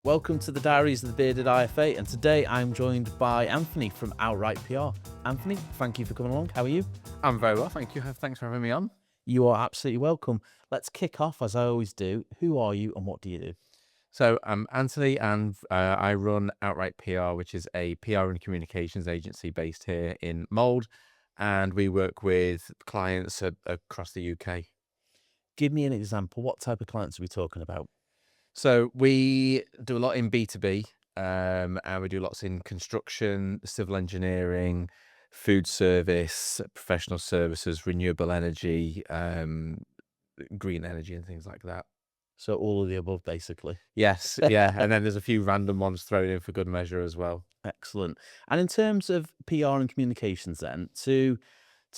Welcome to the Diaries of the Bearded IFA, and today I'm joined by Anthony from Outwrite PR. Anthony, thank you for coming along. How are you? I'm very well, thank you. Thanks for having me on. You are absolutely welcome. Let's kick off, as I always do. Who are you and what do you do? So I'm Anthony, and I run Outright PR, which is a PR and communications agency based here in Mold, and we work with clients across the UK. Give me an example. What type of clients are we talking about? So we do a lot in B2B, and we do lots in construction, civil engineering, food service, professional services, renewable energy, green energy, and things like that. So all of the above, basically. Yes, yeah, and then there's a few random ones thrown in for good measure as well. Excellent. And in terms of PR and communications then, to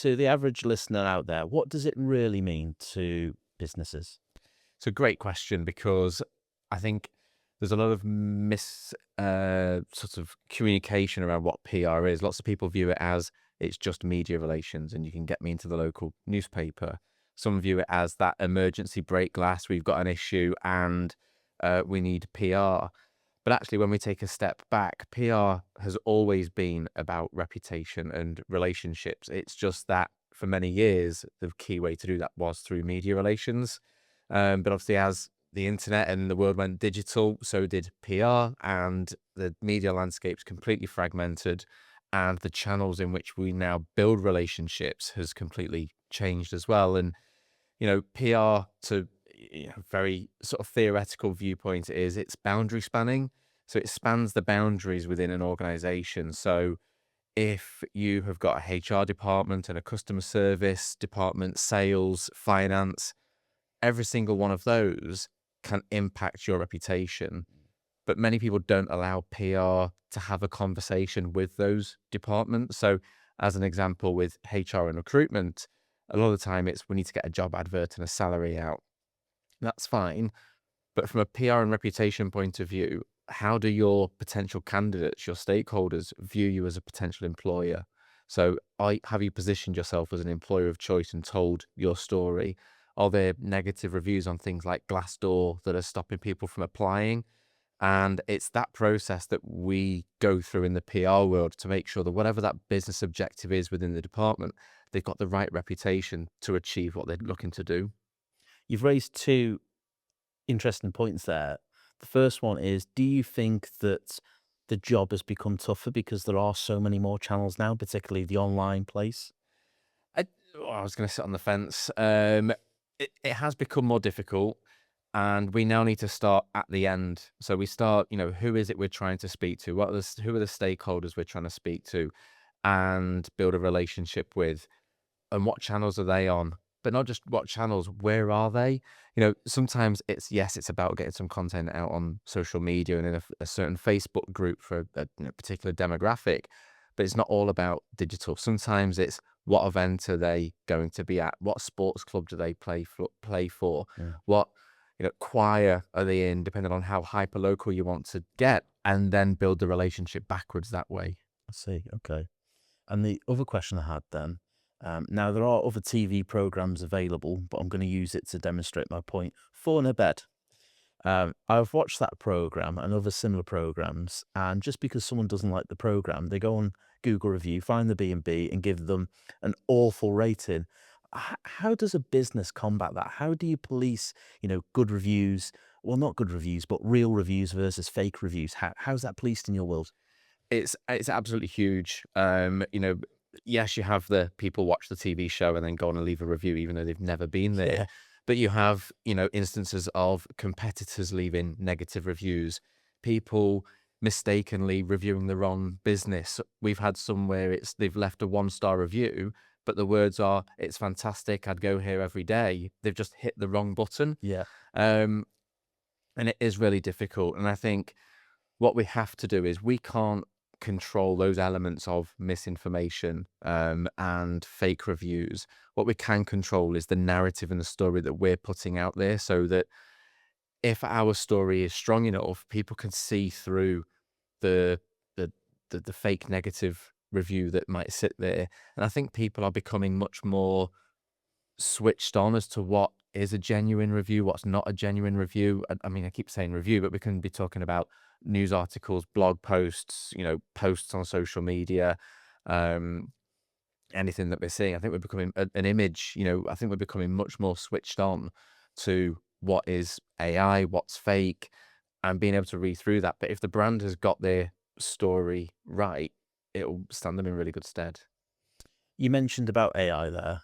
the average listener out there, what does it really mean to businesses? It's a great question because I think there's a lot of sort of communication around what PR is. Lots of people view it as it's just media relations and you can get me into the local newspaper. Some view it as that emergency break glass, we've got an issue and we need PR. But actually, when we take a step back, PR has always been about reputation and relationships. It's just that for many years, the key way to do that was through media relations. But obviously, as the internet and the world went digital, so did PR, and the media landscape's completely fragmented, and the channels in which we now build relationships has completely changed as well. And PR to very sort of theoretical viewpoint is it's boundary spanning. So it spans the boundaries within an organization. So if you have got a HR department and a customer service department, sales, finance, every single one of those can impact your reputation. But many people don't allow PR to have a conversation with those departments. So as an example, with HR and recruitment, a lot of the time it's we need to get a job advert and a salary out. That's fine. But from a PR and reputation point of view, how do your potential candidates, your stakeholders, view you as a potential employer? So have you positioned yourself as an employer of choice and told your story? Are there negative reviews on things like Glassdoor that are stopping people from applying? And it's that process that we go through in the PR world to make sure that whatever that business objective is within the department, they've got the right reputation to achieve what they're looking to do. You've raised two interesting points there. The first one is, do you think that the job has become tougher because there are so many more channels now, particularly the online place? I was going to sit on the fence. It has become more difficult, and we now need to start at the end. So we start, who is it we're trying to speak to? Who are the stakeholders we're trying to speak to, and build a relationship with, and what channels are they on? But not just what channels, where are they? Sometimes it's about getting some content out on social media and in a certain Facebook group for a particular demographic, but it's not all about digital. Sometimes it's what event are they going to be at? What sports club do they play for? Yeah, What choir are they in? Depending on how hyper local you want to get, and then build the relationship backwards that way. I see. Okay. And the other question I had then, now there are other TV programs available, but I'm going to use it to demonstrate my point. Four in a Bed. I've watched that program and other similar programs, and just because someone doesn't like the program, they go on Google review, find the B&B, and give them an awful rating. How does a business combat that? How do you police, good reviews? Well, not good reviews, but real reviews versus fake reviews. How's that policed in your world? It's absolutely huge. Yes, you have the people watch the TV show and then go on and leave a review, even though they've never been there. Yeah, But you have, instances of competitors leaving negative reviews, people mistakenly reviewing the wrong business. We've had some where they've left a 1-star review, but the words are, "It's fantastic. I'd go here every day." They've just hit the wrong button. yeah. Um, and it is really difficult. And I think what we have to do is we can't control those elements of misinformation and fake reviews. What we can control is the narrative and the story that we're putting out there, so that if our story is strong enough, people can see through the the the fake negative review that might sit there. And I think people are becoming much more switched on as to what is a genuine review, what's not a genuine review. I mean, I keep saying review, but we can be talking about news articles, blog posts, posts on social media, um, anything that we're seeing. I think we're becoming an image, I think we're becoming much more switched on to what is AI, what's fake, and being able to read through that. But if the brand has got their story right, it'll stand them in really good stead. You mentioned about AI there.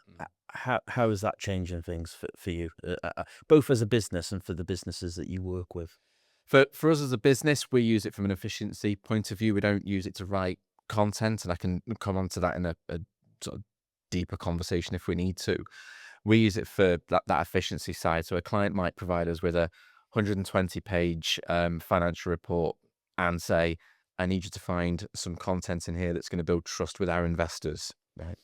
How is that changing things for you, both as a business and for the businesses that you work with? For us as a business, we use it from an efficiency point of view. We don't use it to write content, and I can come on to that in a sort of deeper conversation if we need to. We use it for that efficiency side. So a client might provide us with a 120-page financial report and say, I need you to find some content in here that's going to build trust with our investors. Right.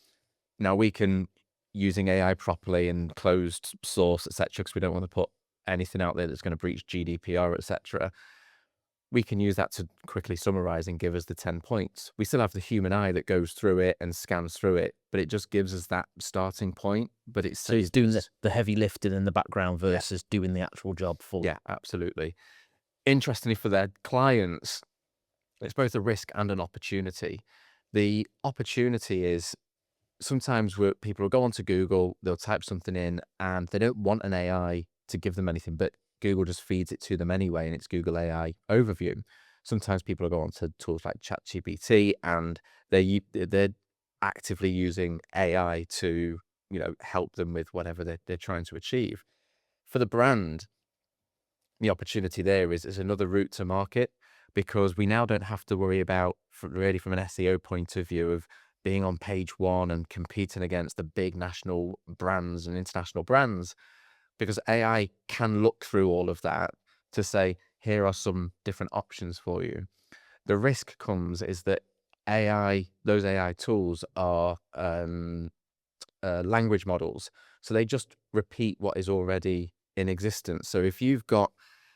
Now we can, using AI properly and closed source, etc., because we don't want to put anything out there that's going to breach GDPR, etc. We can use that to quickly summarize and give us the 10 points. We still have the human eye that goes through it and scans through it, but it just gives us that starting point. But it's So he's doing the heavy lifting in the background versus doing the actual job fully. Yeah, absolutely. Interestingly, for their clients, it's both a risk and an opportunity. The opportunity is sometimes people will go onto Google, they'll type something in, and they don't want an AI to give them anything, but Google just feeds it to them anyway, and it's Google AI overview. Sometimes people will go onto tools like ChatGPT, and they're actively using AI to help them with whatever they're trying to achieve. For the brand, the opportunity there is another route to market, because we now don't have to worry about, really from an SEO point of view, of being on page one and competing against the big national brands and international brands, because AI can look through all of that to say, here are some different options for you. The risk comes is that those AI tools are language models. So they just repeat what is already in existence. So if you've got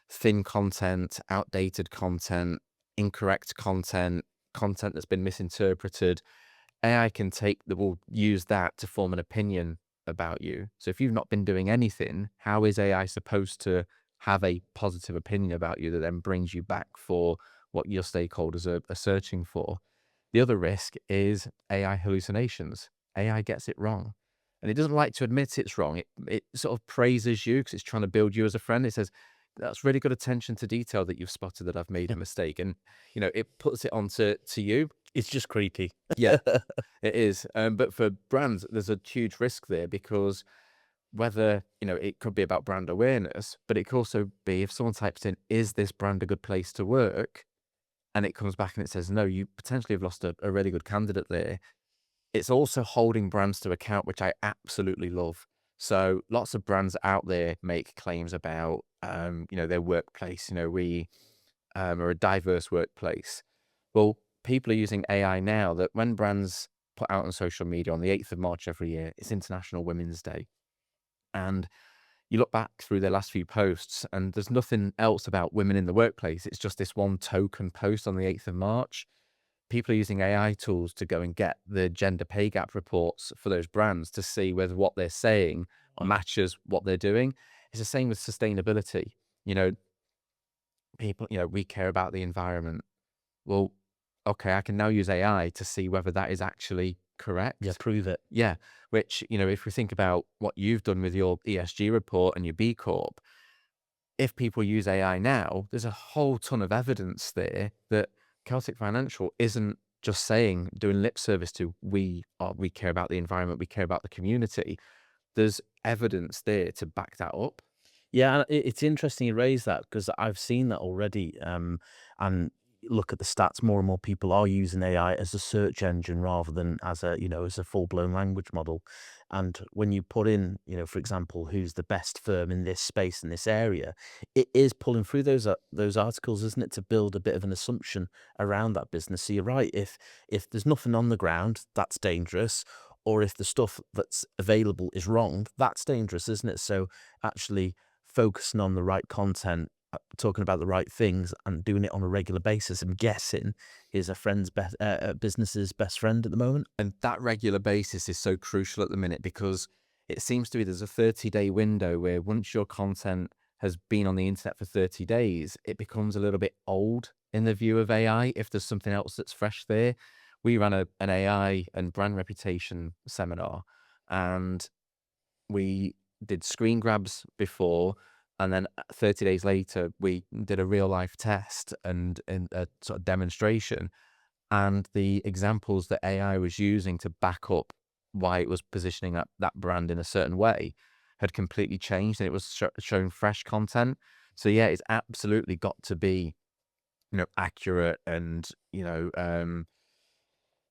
thin content, outdated content, incorrect content that's been misinterpreted, AI will use that to form an opinion about you. So if you've not been doing anything, how is AI supposed to have a positive opinion about you that then brings you back for what your stakeholders are searching for? The other risk is AI hallucinations. AI gets it wrong, and it doesn't like to admit it's wrong. It sort of praises you because it's trying to build you as a friend. It says, that's really good attention to detail that you've spotted that I've made a mistake. And, it puts it onto you. It's just creepy. Yeah, it is. But for brands, there's a huge risk there, because whether, it could be about brand awareness, but it could also be if someone types in, is this brand a good place to work? And it comes back and it says, no, you potentially have lost a really good candidate there. It's also holding brands to account, which I absolutely love. So lots of brands out there make claims about, their workplace. We are a diverse workplace. Well, people are using AI now, that when brands put out on social media on the 8th of March every year, it's International Women's Day. And you look back through their last few posts and there's nothing else about women in the workplace. It's just this one token post on the 8th of March. People are using AI tools to go and get the gender pay gap reports for those brands to see whether what they're saying matches what they're doing. It's the same with sustainability. People, we care about the environment. Well, okay, I can now use AI to see whether that is actually correct. Yeah, prove it. Yeah, which, if we think about what you've done with your ESG report and your B Corp, if people use AI now, there's a whole ton of evidence there that Celtic Financial isn't just doing lip service to, we care about the environment, we care about the community. There's evidence there to back that up. Yeah, and it's interesting you raise that, because I've seen that already. And look at the stats, more and more people are using AI as a search engine rather than as a full-blown language model. And when you put in, for example, who's the best firm in this space, in this area, it is pulling through those articles, isn't it, to build a bit of an assumption around that business. So you're right, if there's nothing on the ground, that's dangerous. Or if the stuff that's available is wrong, that's dangerous, isn't it? So actually focusing on the right content, talking about the right things, and doing it on a regular basis, I'm guessing, is business's best friend at the moment. And that regular basis is so crucial at the minute, because it seems to be there's a 30-day window where once your content has been on the internet for 30 days, it becomes a little bit old in the view of AI if there's something else that's fresh there. We ran an AI and brand reputation seminar, and we did screen grabs before, and then 30 days later, we did a real life test and a sort of demonstration. And the examples that AI was using to back up why it was positioning that brand in a certain way had completely changed, and it was showing fresh content. So yeah, it's absolutely got to be, accurate and,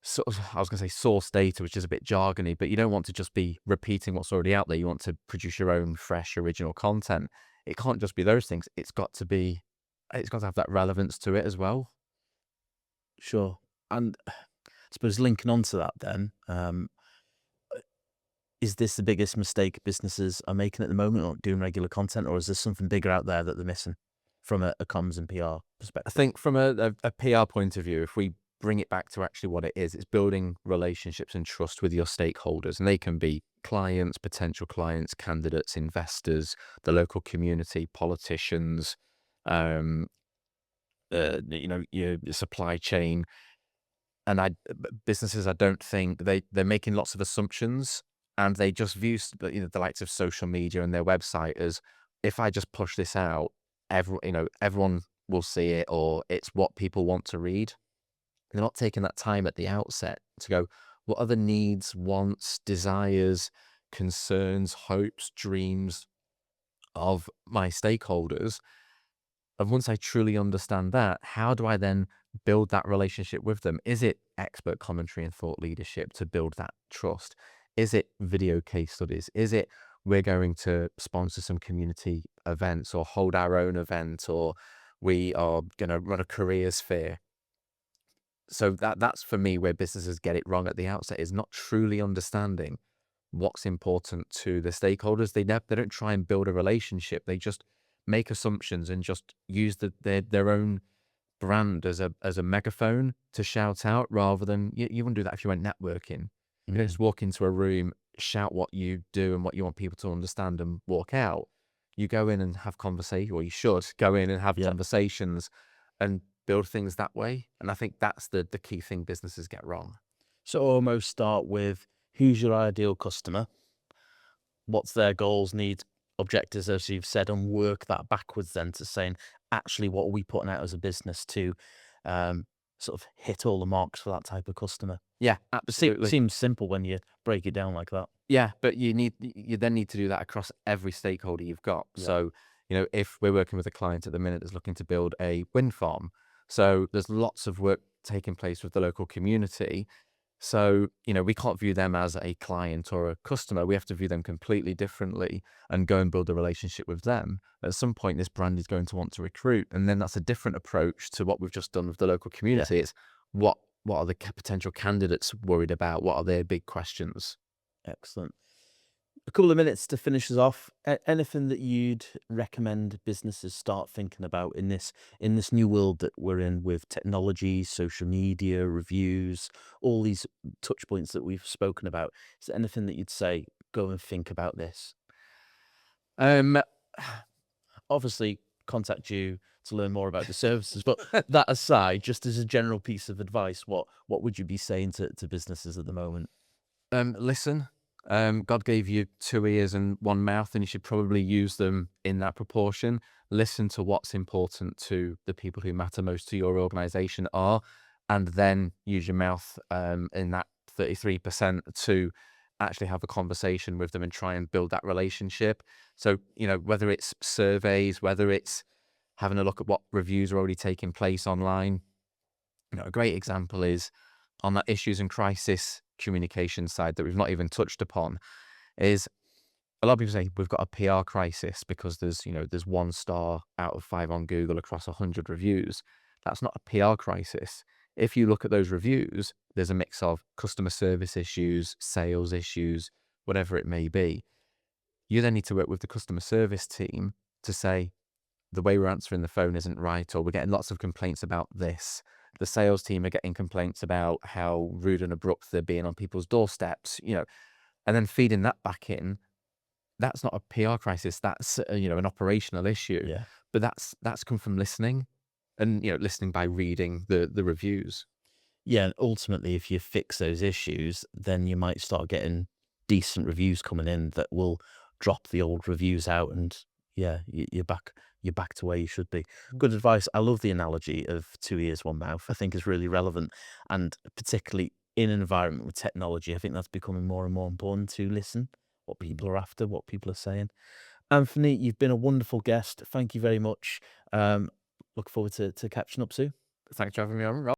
sort of, I was going to say source data, which is a bit jargony, but you don't want to just be repeating what's already out there. You want to produce your own fresh, original content. It can't just be those things. It's got to have that relevance to it as well. Sure. And I suppose linking on to that then, is this the biggest mistake businesses are making at the moment, or doing regular content, or is there something bigger out there that they're missing from a comms and PR I perspective? think from a PR point of view, if we bring it back to actually what it is, it's building relationships and trust with your stakeholders. And they can be clients, potential clients, candidates, investors, the local community, politicians, um, your supply chain. And businesses, I don't think they're making lots of assumptions, and they just view the likes of social media and their website as, if I just push this out, everyone will see it, or it's what people want to read. They're not taking that time at the outset to go, what are the needs, wants, desires, concerns, hopes, dreams of my stakeholders? And once I truly understand that, how do I then build that relationship with them? Is it expert commentary and thought leadership to build that trust? Is it video case studies? Is it we're going to sponsor some community events or hold our own event, or we are going to run a careers fair? So that's for me where businesses get it wrong at the outset, is not truly understanding what's important to the stakeholders. They don't try and build a relationship. They just make assumptions and just use their own brand as a megaphone to shout out, rather than you wouldn't do that if you went networking. You don't just walk into a room, shout what you do and what you want people to understand, and walk out. You go in and have conversation, or you should go in and have Yeah. conversations and build things that way. And I think that's the key thing businesses get wrong. So almost start with, who's your ideal customer? What's their goals, needs, objectives, as you've said, and work that backwards then to saying, actually, what are we putting out as a business to sort of hit all the marks for that type of customer? Yeah, absolutely. Seems simple when you break it down like that. Yeah, but you then need to do that across every stakeholder you've got. Yeah. So, if we're working with a client at the minute that's looking to build a wind farm, so there's lots of work taking place with the local community. So, we can't view them as a client or a customer. We have to view them completely differently and go and build a relationship with them. At some point, this brand is going to want to recruit. And then that's a different approach to what we've just done with the local community. It's what are the potential candidates worried about? What are their big questions? Excellent. A couple of minutes to finish us off. Anything that you'd recommend businesses start thinking about in this new world that we're in, with technology, social media, reviews, all these touch points that we've spoken about? Is there anything that you'd say, go and think about this? Um, Obviously, contact you to learn more about the services, but that aside, just as a general piece of advice, what would you be saying to businesses at the moment? Listen. God gave you 2 ears and 1 mouth, and you should probably use them in that proportion. Listen to what's important to the people who matter most to your organization and then use your mouth in that 33% to actually have a conversation with them and try and build that relationship. So, whether it's surveys, whether it's having a look at what reviews are already taking place online. A great example is on that issues and crisis communication side that we've not even touched upon, is a lot of people say we've got a PR crisis because there's 1 star out of 5 on Google across 100 reviews. That's not a PR crisis. If you look at those reviews, there's a mix of customer service issues, sales issues, whatever it may be. You then need to work with the customer service team to say, the way we're answering the phone isn't right, or we're getting lots of complaints about this. The sales team are getting complaints about how rude and abrupt they're being on people's doorsteps, and then feeding that back in that's not a PR crisis. That's an operational issue. Yeah. But that's come from listening, and listening by reading the reviews. Yeah, and ultimately, if you fix those issues, then you might start getting decent reviews coming in that will drop the old reviews out, and yeah, you're back to where you should be. Good advice. I love the analogy of two ears, one mouth. I think is really relevant, and particularly in an environment with technology, I think that's becoming more and more important to listen what people are after, what people are saying. Anthony, you've been a wonderful guest. Thank you very much. Look forward to catching up soon. Thanks for having me on, Rob.